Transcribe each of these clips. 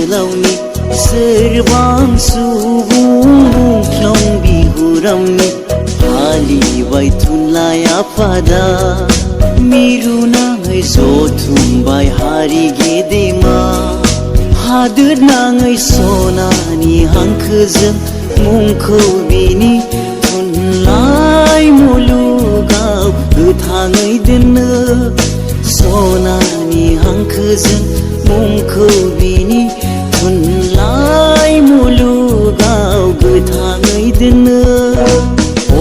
जोहोलावनि सोरबां सुबुं मुंख्लं बिहुरामनि फालिबाय थुनलाइ आफादा मिरु नाङै जथुमबाय हारि गेदेमा हादोर नाङै सनानि हांखोजों मुंखौ बिनि थुनलाइ मुलुगाव गोथाङै दोननो सनानि हांखोजों मुंखौ बिनि थुनलाइ मुलुगाव गोथाङै दोननो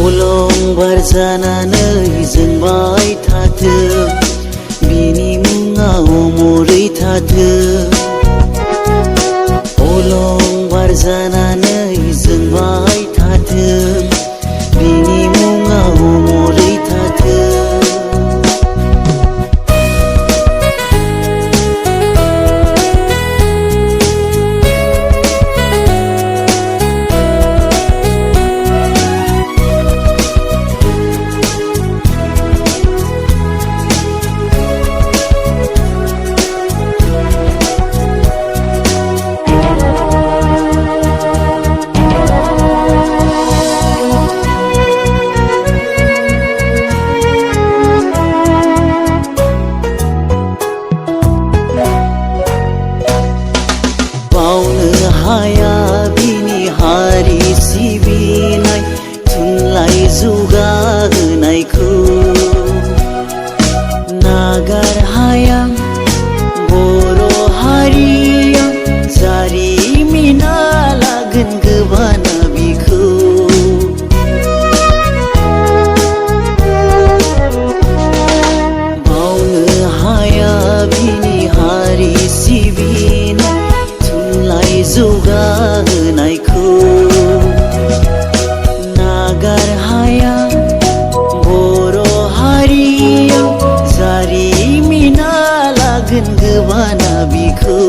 अलंबार जानानै जोंबाय थाथों बिनि मुङा अमरै थाथों अलंबार जानानै जोंबाय थाथों बिनि मुङा अमरै थाथों हाया बिनि हारि सिबिनाय थुनलाइ जौगाहोनायखौ नागार हाया बर' हारिया जारिमिना लागोन गोबाना बिखौ बावनो हाया बिनि हारि सिबिनाय जौगाहोनायखौ नागार हाया बर' हारिया जारिमिना लागोन गोबाना बिखौ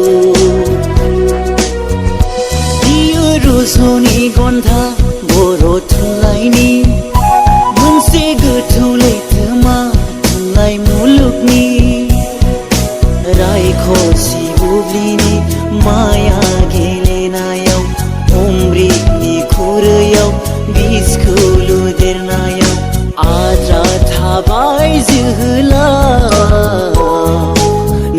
बियो रजनी गन्धा बर' थुनलाइनि मोनसे गोथौ लैथोमा थुनलाइ मुलुगनि रायखसि बुब्लिनि माया गेलेनायाव अमृतनि खुरैयाव बिसखौ लुदेरनायाव आद्रा थाबाय जोहोलाव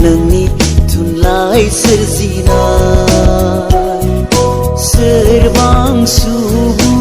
नोंनि थुनलाइ सोरजिनाय सोरबां सुबुं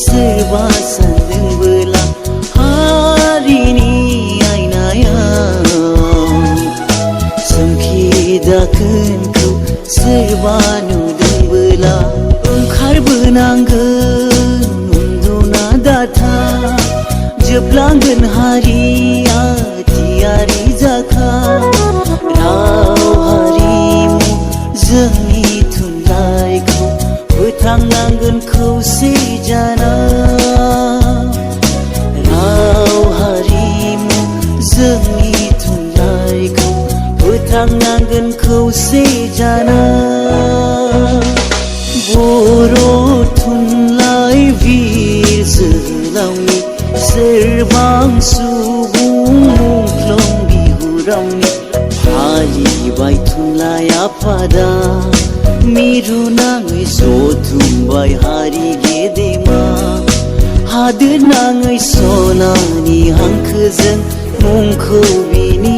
सोरबा सानदोंबोला हारिनि आयनायाव सोमखि दाखोनखौ सोरबा नुदोंबोला ओंखारबोनांगोन उन्दुना दाथा जोबलांगोन हारिया थियारि जाखा राव हारिमु जोंनि थुनलाइखौ फोथांनांगोन खौसे जाना राव हारिमु जोंनि थुनलाइखौ फोथांनांगोन खौसे जाना बर' थुनलाइ बिर जोहोलावनि सोरबां सुबुं मुंख्लं बिहुरामनि फालिबाय थुनलाइ आफादा मिरु नाङै जथुमबाय हारि गेदेमा हादोर नाङै सनानि हांखोजों मुंखौ बिनि